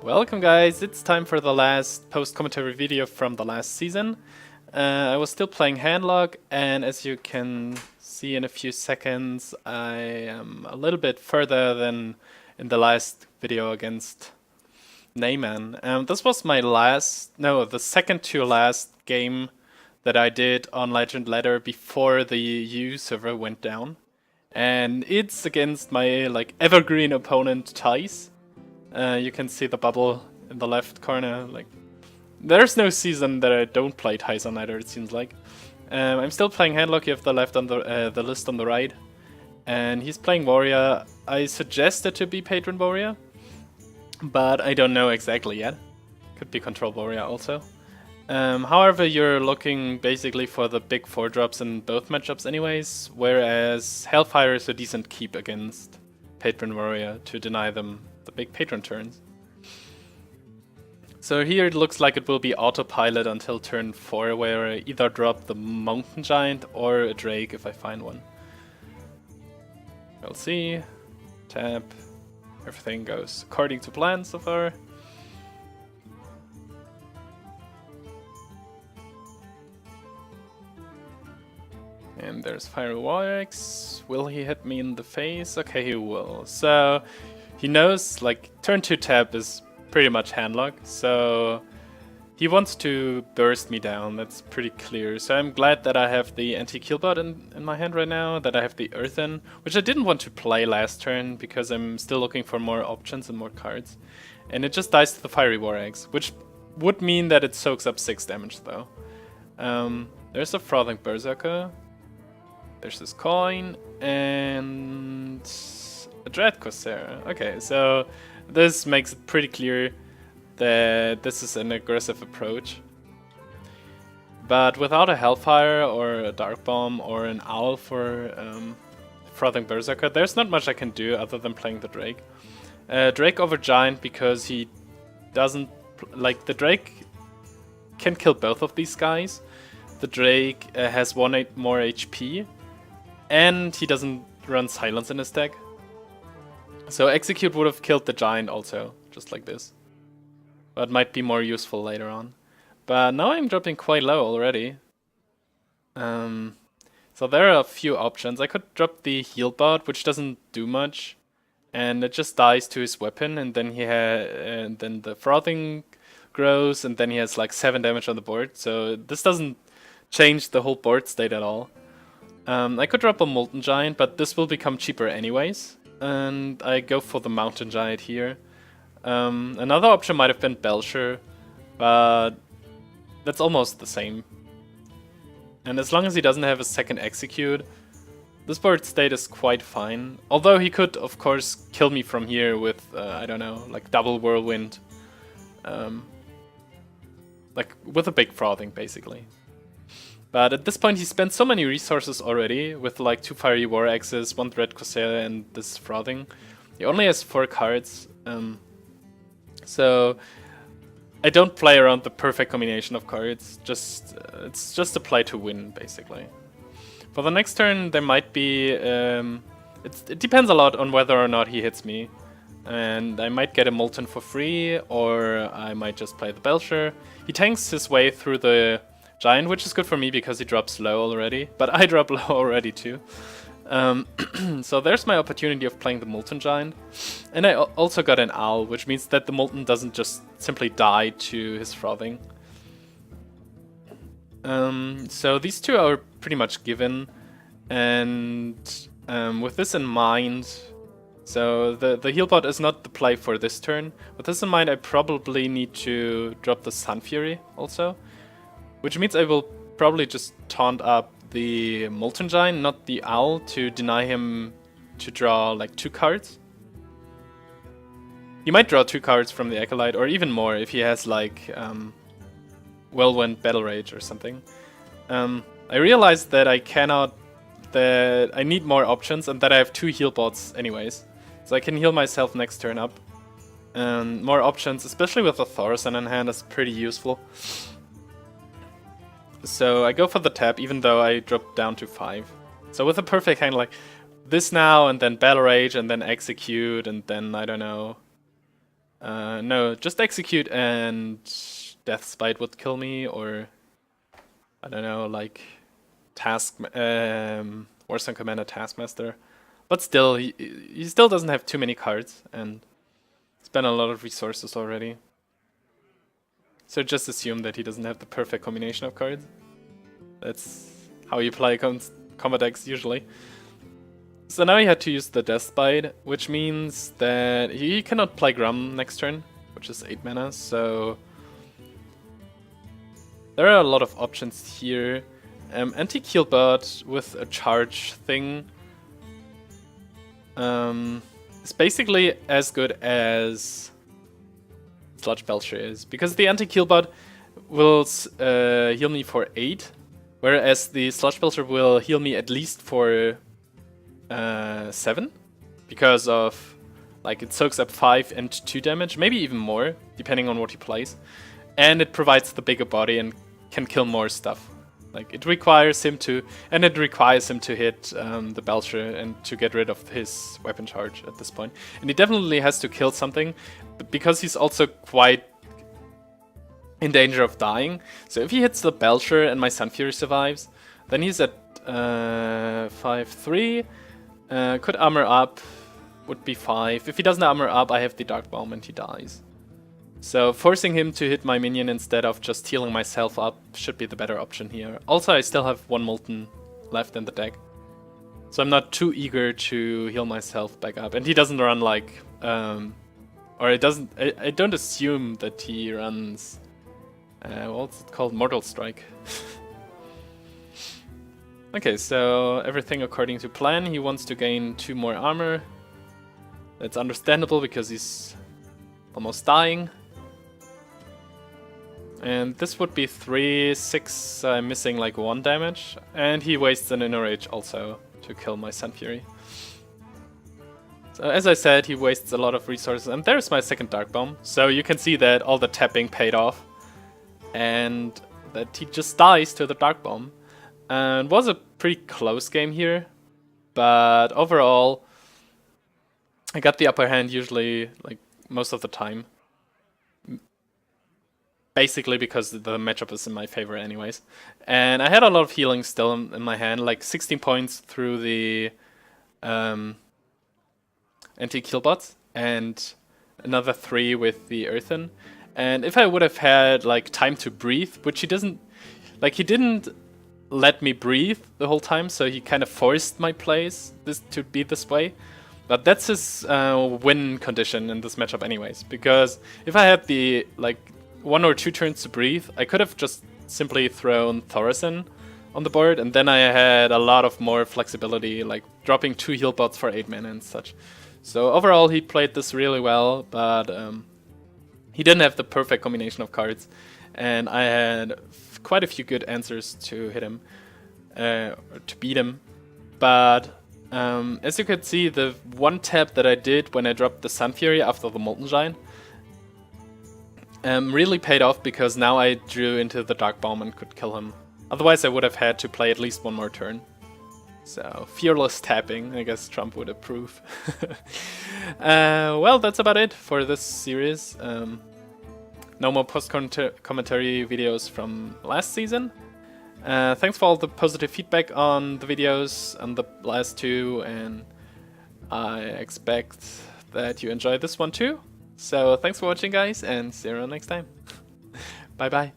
Welcome guys, it's time for the last post-commentary video from the last season. I was still playing Handlock, and as you can see in a few seconds, I am a little bit further than in the last video against Neyman. This was my the second to last game that I did on Legend Ladder before the EU server went down. And it's against my evergreen opponent Thijs. You can see the bubble in the left corner. There's no season that I don't play Thijs on either, it seems like. I'm still playing Handlock. You have the left on the list on the right, and he's playing Warrior. I suggested to be Patron Warrior, but I don't know exactly yet. Could be Control Warrior also. However, you're looking basically for the big 4-drops in both matchups anyways, whereas Hellfire is a decent keep against Patron Warrior to deny them the big Patron turns. So here it looks like it will be autopilot until turn 4, where I either drop the Mountain Giant or a Drake if I find one. We'll see. Tap. Everything goes according to plan so far. And there's Fiery Warx. Will he hit me in the face? Okay, he will. So he knows, turn 2 tap is pretty much Handlock, so he wants to burst me down, that's pretty clear. So I'm glad that I have the anti-Healbot in my hand right now, that I have the Earthen, which I didn't want to play last turn because I'm still looking for more options and more cards. And it just dies to the Fiery Warx, which would mean that it soaks up 6 damage though. There's a Frothing Berserker, there's this coin, and a Dread Corsair. Okay, so this makes it pretty clear that this is an aggressive approach. But without a Hellfire or a Darkbomb or an Owl for Frothing Berserker, there's not much I can do other than playing the Drake. Drake over Giant because he doesn't... the Drake can kill both of these guys. The Drake has 1 more HP, and he doesn't run Silence in his deck. So Execute would have killed the Giant also, just like this. But might be more useful later on. But now I'm dropping quite low already. So there are a few options. I could drop the Healbot, which doesn't do much, and it just dies to his weapon, and then then the Frothing grows, and then he has 7 damage on the board. So this doesn't change the whole board state at all. I could drop a Molten Giant, but this will become cheaper anyways. And I go for the Mountain Giant here. Another option might have been Belcher, but that's almost the same. And as long as he doesn't have a second Execute, this board state is quite fine. Although he could, of course, kill me from here with, I don't know, double Whirlwind. With a big Frothing, basically. But at this point he spent so many resources already, with 2 Fiery Warxes, 1 Dread Corsair, and this Frothing. He only has 4 cards, so I don't play around the perfect combination of cards, it's just a play to win, basically. For the next turn there might be... it depends a lot on whether or not he hits me. And I might get a Molten for free, or I might just play the Belcher. He tanks his way through the Giant, which is good for me because he drops low already, but I drop low already too. So there's my opportunity of playing the Molten Giant. And I also got an Owl, which means that the Molten doesn't just simply die to his Frothing. So these two are pretty much given, and with this in mind, so the Healbot is not the play for this turn. With this in mind, I probably need to drop the Sunfury also. Which means I will probably just taunt up the Molten Giant, not the Owl, to deny him to draw 2 cards. He might draw 2 cards from the Acolyte, or even more if he has Whirlwind Battle Rage or something. I realized that that I need more options, and that I have 2 Healbots anyways. So I can heal myself next turn up. And more options, especially with the Thaurissan in hand, is pretty useful. So I go for the tap, even though I dropped down to 5. So with a perfect hand this now, and then Battle Rage, and then Execute, and then, I don't know, No, just execute and Death Spite would kill me, or I don't know, like Warsong Commander Taskmaster. But still, he still doesn't have too many cards and spent a lot of resources already. So just assume that he doesn't have the perfect combination of cards. That's how you play combat decks usually. So now he had to use the Death Spite, which means that he cannot play Grum next turn, which is 8 mana, so there are a lot of options here. Anti-Healbot with a charge thing is basically as good as Sludge Belcher is, because the Anti-Healbot will heal me for 8, whereas the Sludge Belcher will heal me at least for 7, because of like it soaks up 5 and 2 damage, maybe even more, depending on what he plays, and it provides the bigger body and can kill more stuff. Like it requires him to hit the Belcher and to get rid of his weapon charge at this point. And he definitely has to kill something, because he's also quite in danger of dying. So if he hits the Belcher and my Sunfury survives, then he's at 5-3. Could armor up, would be 5. If he doesn't armor up, I have the Darkbomb and he dies. So forcing him to hit my minion instead of just healing myself up should be the better option here. Also, I still have 1 Molten left in the deck, so I'm not too eager to heal myself back up. And he doesn't run like, or it doesn't. I don't assume that he runs. What's it called? Mortal Strike. Okay, so everything according to plan. He wants to gain 2 more armor. That's understandable because he's almost dying. And this would be 3, 6, missing like 1 damage. And he wastes an Inner Rage also to kill my Sunfury. So as I said, he wastes a lot of resources. And there's my second Darkbomb. So you can see that all the tapping paid off. And that he just dies to the Darkbomb. And it was a pretty close game here. But overall, I got the upper hand usually, like most of the time. Basically because the matchup is in my favor anyways. And I had a lot of healing still in my hand, like 16 points through the anti-Healbot and another 3 with the Earthen. And if I would have had like time to breathe, which he doesn't, like he didn't let me breathe the whole time, so he kind of forced my plays to be this way. But that's his win condition in this matchup anyways, because if I had the like 1 or 2 turns to breathe, I could have just simply thrown Thaurissan on the board, and then I had a lot of more flexibility, like dropping 2 Healbots for 8 mana and such. So overall he played this really well, but he didn't have the perfect combination of cards, and I had quite a few good answers to hit him, to beat him. But as you could see, the 1 tap that I did when I dropped the Sunfury after the Molten Giant really paid off, because now I drew into the Darkbomb and could kill him. Otherwise I would have had to play at least 1 more turn. So, fearless tapping, I guess Trump would approve. Well, that's about it for this series. No more post-commentary videos from last season. Thanks for all the positive feedback on the videos and the last 2, and I expect that you enjoyed this one too. So thanks for watching guys, and see you around next time. Bye bye.